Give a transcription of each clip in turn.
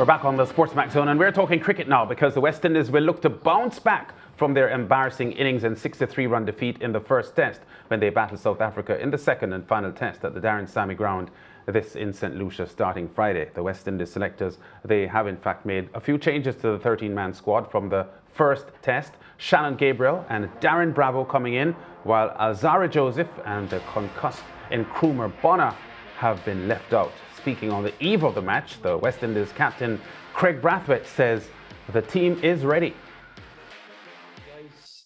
We're back on the SportsMax Zone, and we're talking cricket now because the West Indies will look to bounce back from their embarrassing innings and 6-3 run defeat in the first test when they battle South Africa in the second and final test at the Darren Sammy ground, this in St. Lucia starting Friday. The West Indies selectors, they have in fact made a few changes to the 13-man squad from the first test. Shannon Gabriel and Darren Bravo coming in, while Alzarri Joseph and the concussed Nkrumah Bonner have been left out. Speaking on the eve of the match, the West Indies captain Craig Brathwaite says the team is ready.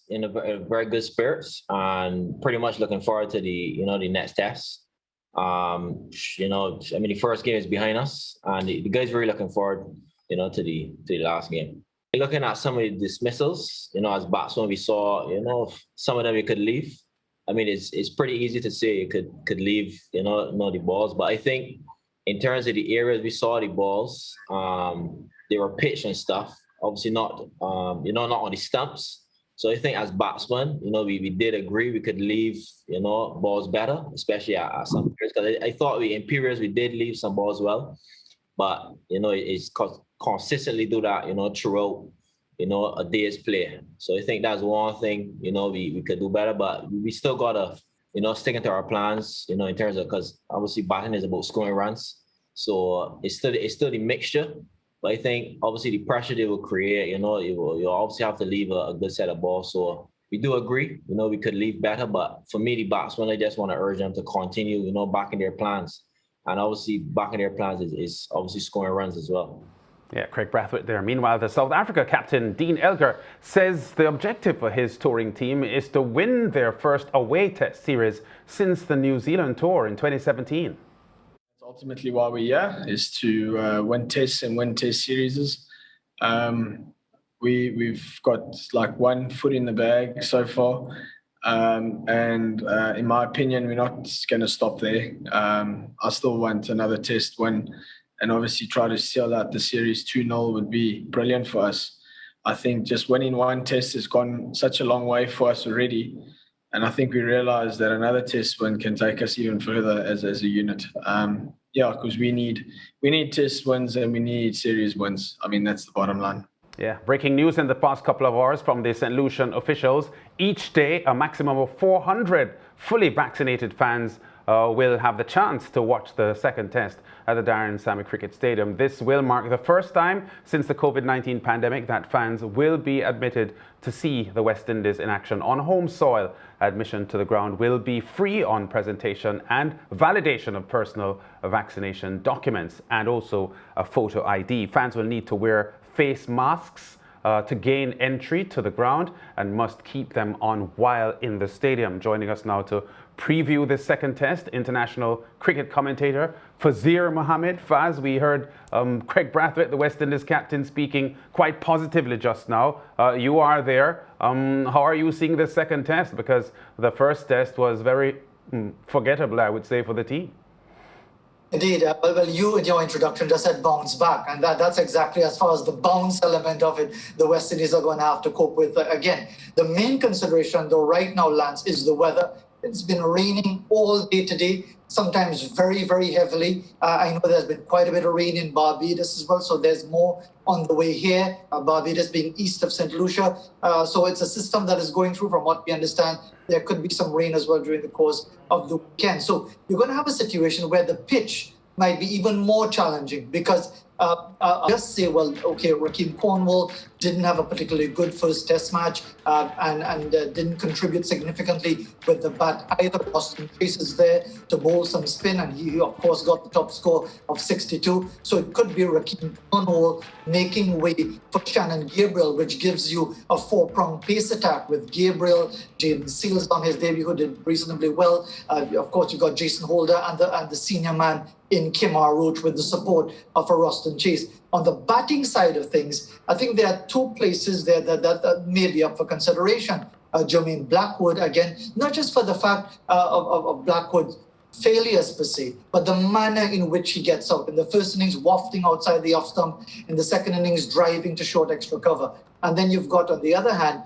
In a very good spirits and pretty much looking forward to the next test. The first game is behind us, and the guys really looking forward, to the last game. Looking at some of the dismissals, as batsmen we saw, some of them you could leave. I mean, it's pretty easy to say you could leave, the balls, but I think in terms of the areas we saw the balls, they were pitched and stuff. Obviously not, not on the stumps. So I think as batsmen, we did agree we could leave, balls better, especially at some periods. Because I thought in periods we did leave some balls well, but it's consistently do that, throughout, a day's play. So I think that's one thing, we could do better, but we still gotta, sticking to our plans, in terms of, because obviously batting is about scoring runs. So it's still the mixture. But I think obviously the pressure they will create, you obviously have to leave a good set of balls. So we do agree, we could leave better. But for me, the batsmen, I just want to urge them to continue, back in their plans. And obviously back in their plans is obviously scoring runs as well. Yeah, Craig Brathwaite there. Meanwhile, the South Africa captain, Dean Elgar, says the objective for his touring team is to win their first away test series since the New Zealand tour in 2017. Ultimately, why we're here is to win tests and win test series. We've got like one foot in the bag so far. And in my opinion, we're not going to stop there. I still want another test win, and obviously try to seal out the series 2-0 would be brilliant for us. I think just winning one test has gone such a long way for us already. And I think we realize that another test win can take us even further as a unit. Because we need test wins and we need series wins. I mean, that's the bottom line. Yeah, breaking news in the past couple of hours from the St. Lucian officials. Each day, a maximum of 400 fully vaccinated fans will have the chance to watch the second test at the Darren Sammy Cricket Stadium. This will mark the first time since the COVID-19 pandemic that fans will be admitted to see the West Indies in action on home soil. Admission to the ground will be free on presentation and validation of personal vaccination documents and also a photo ID. Fans will need to wear face masks to gain entry to the ground and must keep them on while in the stadium. Joining us now to preview this second test, international cricket commentator Fazeer Mohammed. Faz, we heard Craig Brathwaite, the West Indies captain, speaking quite positively just now. You are there. How are you seeing this second test? Because the first test was very forgettable, I would say, for the team. Indeed. Well, you in your introduction just said bounce back, and that's exactly as far as the bounce element of it, the West Indies are going to have to cope with. Again, the main consideration, though, right now, Lance, is the weather. It's been raining all day today, sometimes very, very heavily. I know there's been quite a bit of rain in Barbados as well, so there's more on the way here, Barbados being east of St. Lucia. So it's a system that is going through, from what we understand. There could be some rain as well during the course of the weekend. So you're going to have a situation where the pitch might be even more challenging because I'll just say, well, okay, Rakeem Cornwall didn't have a particularly good first test match and didn't contribute significantly with the bat either. Austin Chase is there to bowl some spin, and he of course got the top score of 62. So it could be Rakeem Cornwall making way for Shannon Gabriel, which gives you a four-pronged pace attack with Gabriel, Jaden Seals on his debut, who did reasonably well. Of course, you've got Jason Holder and the senior man in Kemar Roach with the support of a Austin Chase. On the batting side of things, I think there are two places there that may be up for consideration. Jermaine Blackwood, again, not just for the fact of Blackwood's failures per se, but the manner in which he gets out. In the first innings, wafting outside the off stump. In the second innings, driving to short extra cover. And then you've got, on the other hand,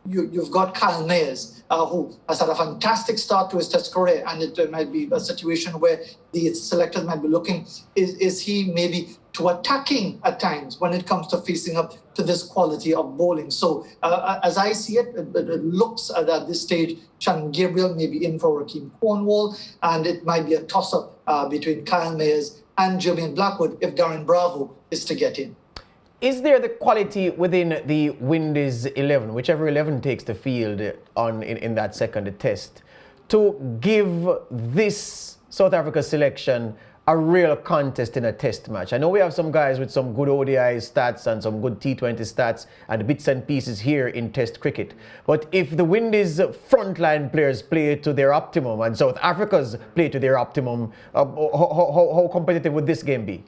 you've got Kyle Mayers, who has had a fantastic start to his test career, and it might be a situation where the selectors might be looking, is he maybe to attacking at times when it comes to facing up to this quality of bowling. So as I see it, it looks at this stage, Shannon Gabriel may be in for Rakeem Cornwall, and it might be a toss-up between Kyle Mayers and Jermaine Blackwood if Darren Bravo is to get in. Is there the quality within the Windies 11, whichever 11 takes the field in that second test, to give this South Africa selection a real contest in a test match? I know we have some guys with some good ODI stats and some good T20 stats and bits and pieces here in test cricket. But if the Windies frontline players play to their optimum and South Africa's play to their optimum, how competitive would this game be?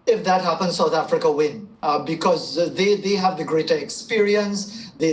If that happens, South Africa win because they have the greater experience. They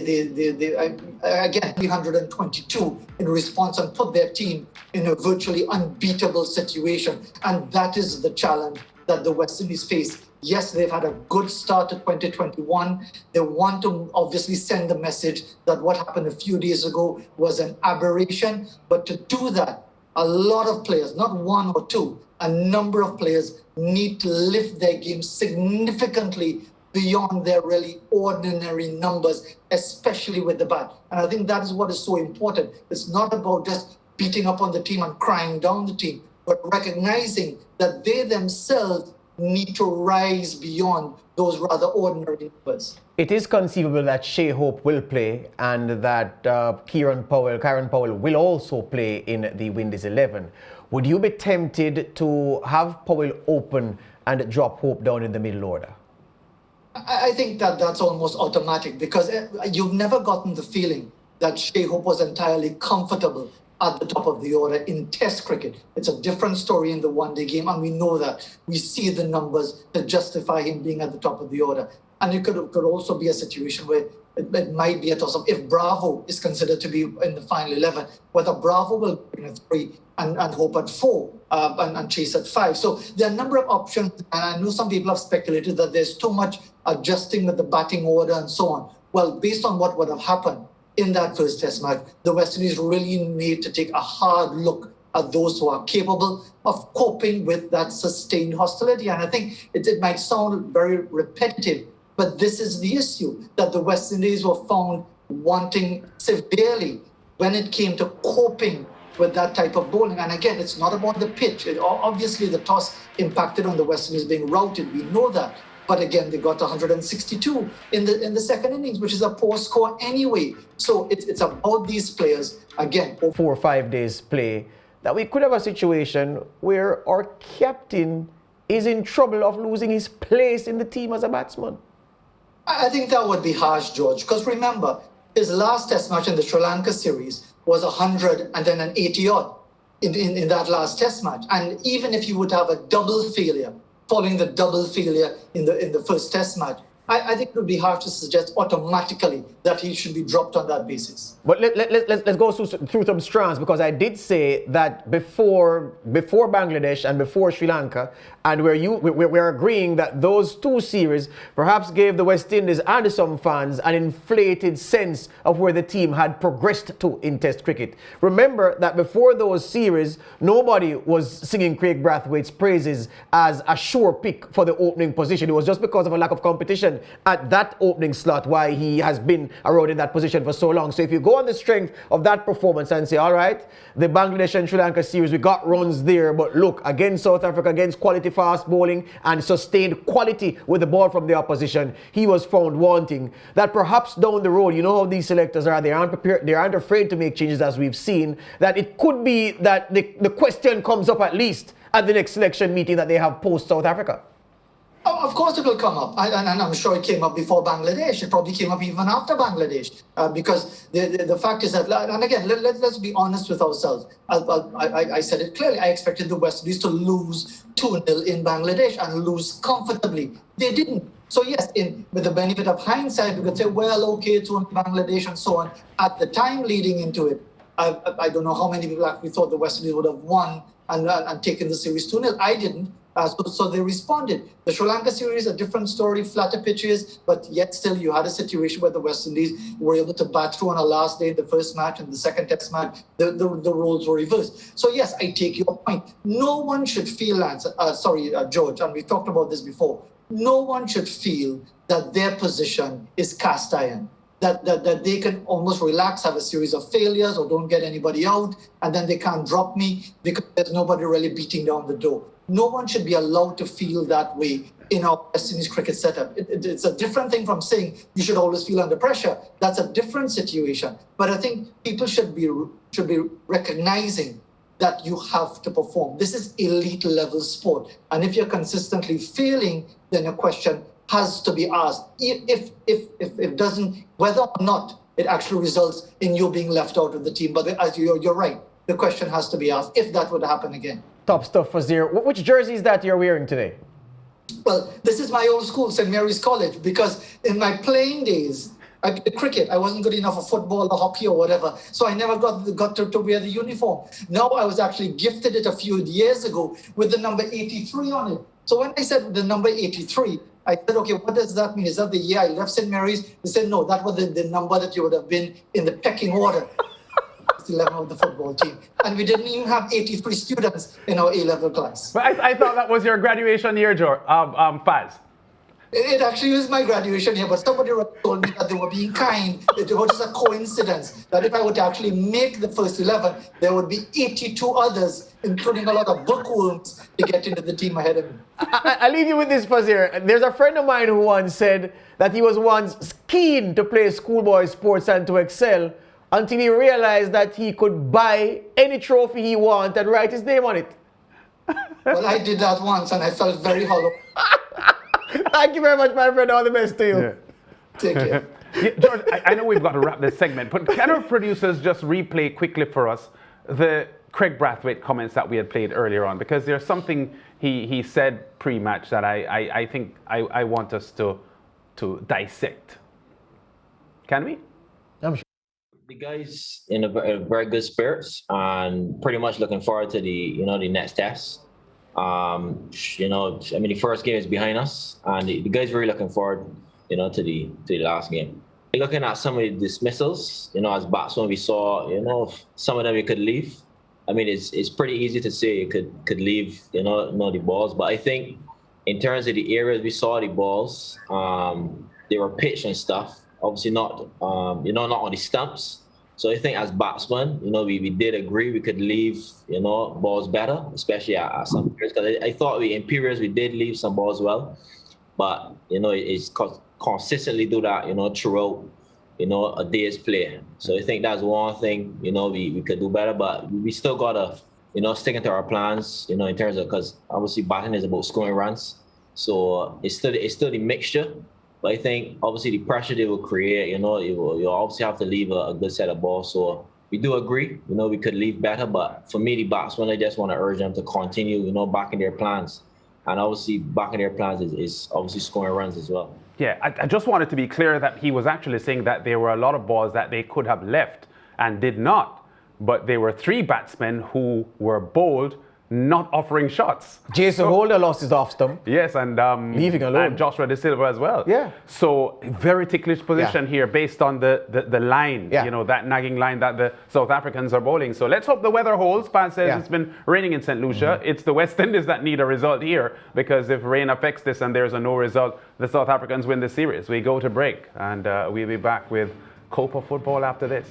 again 322 in response and put their team in a virtually unbeatable situation, and that is the challenge that the West Indies face. Yes, they've had a good start to 2021. They want to obviously send the message that what happened a few days ago was an aberration, but to do that, a lot of players, not one or two, a number of players need to lift their game significantly beyond their really ordinary numbers, especially with the bat. And I think that is what is so important. It's not about just beating up on the team and crying down the team, but recognizing that they themselves need to rise beyond those rather ordinary numbers. It is conceivable that Shea Hope will play and that Kieran Powell will also play in the Windies 11. Would you be tempted to have Powell open and drop Hope down in the middle order? I think that that's almost automatic because you've never gotten the feeling that Shea Hope was entirely comfortable at the top of the order in Test cricket. It's a different story in the one-day game, and we know that. We see the numbers that justify him being at the top of the order. And it could also be a situation where it might be a toss-up. If Bravo is considered to be in the final 11, whether Bravo will bring at 3 and Hope at 4 and Chase at 5. So there are a number of options, and I know some people have speculated that there's too much adjusting with the batting order and so on. Well, based on what would have happened in that first test match, the West Indies really need to take a hard look at those who are capable of coping with that sustained hostility. And I think it might sound very repetitive, but this is the issue, that the West Indies were found wanting severely when it came to coping with that type of bowling. And again, it's not about the pitch. Obviously, the toss impacted on the West Indies being routed. We know that. But again, they got 162 in the second innings, which is a poor score anyway. So it's about these players, again. 4 or 5 days play, that we could have a situation where our captain is in trouble of losing his place in the team as a batsman. I think that would be harsh, George, because remember, his last test match in the Sri Lanka series was 100 and then an 80-odd in that last test match. And even if you would have a double failure, following the double failure in the first test match, I think it would be hard to suggest automatically that he should be dropped on that basis. But let's go through some strands, because I did say that before Bangladesh and before Sri Lanka, and we're agreeing that those two series perhaps gave the West Indies and some fans an inflated sense of where the team had progressed to in Test cricket. Remember that before those series, nobody was singing Craig Brathwaite's praises as a sure pick for the opening position. It was just because of a lack of competition at that opening slot why he has been around in that position for so long. So if you go on the strength of that performance and say, all right, the Bangladesh and Sri Lanka series, we got runs there, but look, against South Africa, against quality fast bowling and sustained quality with the ball from the opposition, he was found wanting. That perhaps down the road, you know how these selectors are, they aren't prepared, they aren't afraid to make changes, as we've seen, that it could be that the question comes up at least at the next selection meeting that they have post South Africa. Of course it will come up, and I'm sure it came up before Bangladesh. It probably came up even after Bangladesh, because the fact is that, and again, let's be honest with ourselves. I said it clearly. I expected the West Indies to lose 2-0 in Bangladesh and lose comfortably. They didn't. So yes, with the benefit of hindsight, we could say, well, okay, 2-0 Bangladesh and so on. At the time leading into it, I don't know how many people actually thought the West Indies would have won and taken the series 2-0. I didn't. So they responded. The Sri Lanka series, a different story, flatter pitches, but yet still you had a situation where the West Indies were able to bat through on a last day, the first match and the second test match, the roles were reversed. So yes, I take your point. No one should feel, George, and we talked about this before, no one should feel that their position is cast iron. That they can almost relax, have a series of failures or don't get anybody out, and then they can't drop me because there's nobody really beating down the door. No one should be allowed to feel that way in our West Indies cricket setup. It's a different thing from saying you should always feel under pressure. That's a different situation. But I think people should be recognizing that you have to perform. This is elite level sport. And if you're consistently failing, then a question has to be asked if it doesn't, whether or not it actually results in you being left out of the team. But as you're right, the question has to be asked if that would happen again. Top stuff, Fazeer. Which jersey is that you're wearing today? Well, this is my old school, St. Mary's College, because in my playing days, I played cricket. I wasn't good enough for football or hockey or whatever, so I never got to wear the uniform. Now I was actually gifted it a few years ago with the number 83 on it. So when I said the number 83, I said, okay, what does that mean? Is that the year I left St. Mary's? They said, no, that was the number that you would have been in the pecking order. 11 of the football team. And we didn't even have 83 students in our A-level class. But I thought that was your graduation year, Faz. It actually was my graduation year, but somebody told me that they were being kind. It was just a coincidence that if I were to actually make the first 11, there would be 82 others, including a lot of bookworms, to get into the team ahead of me. I'll leave you with this, Fazeer. There's a friend of mine who once said that he was once keen to play schoolboy sports and to excel until he realized that he could buy any trophy he wanted and write his name on it. Well, I did that once and I felt very hollow. Thank you very much, my friend. All the best to you. Yeah. Take care. Yeah, George, I know we've got to wrap this segment, but can our producers just replay quickly for us the Craig Brathwaite comments that we had played earlier on? Because there's something he said pre-match that I think I want us to dissect. Can we? I'm sure. The guys in a very good spirits and pretty much looking forward to the next test. The first game is behind us, and the guys really looking forward, to the last game. Looking at some of the dismissals, as batsmen we saw, some of them you could leave. I mean, it's pretty easy to say you could leave, the balls, but I think in terms of the areas we saw the balls, they were pitched and stuff. Obviously not, not on the stumps. So I think as batsmen, we did agree we could leave, balls better, especially at some periods. Because I thought in periods we did leave some balls well, but it's consistently do that, throughout, a day's play. So I think that's one thing, we could do better, but we still gotta, sticking to our plans, in terms of, because obviously batting is about scoring runs. So it's still the mixture. But I think obviously the pressure they will create, you obviously have to leave a good set of balls. So we do agree, we could leave better. But for me, the batsmen, I just want to urge them to continue, backing their plans. And obviously backing their plans is obviously scoring runs as well. Yeah, I just wanted to be clear that he was actually saying that there were a lot of balls that they could have left and did not. But there were 3 batsmen who were bold, not offering shots. Jason Holder lost his off stump. Yes, and leaving alone. And Joshua De Silva as well. Yeah. So very ticklish position here based on the line, that nagging line that the South Africans are bowling. So let's hope the weather holds. Paz says it's been raining in St. Lucia. It's the West Indies that need a result here, because if rain affects this and there's a no result, the South Africans win the series. We go to break, and we'll be back with Copa football after this.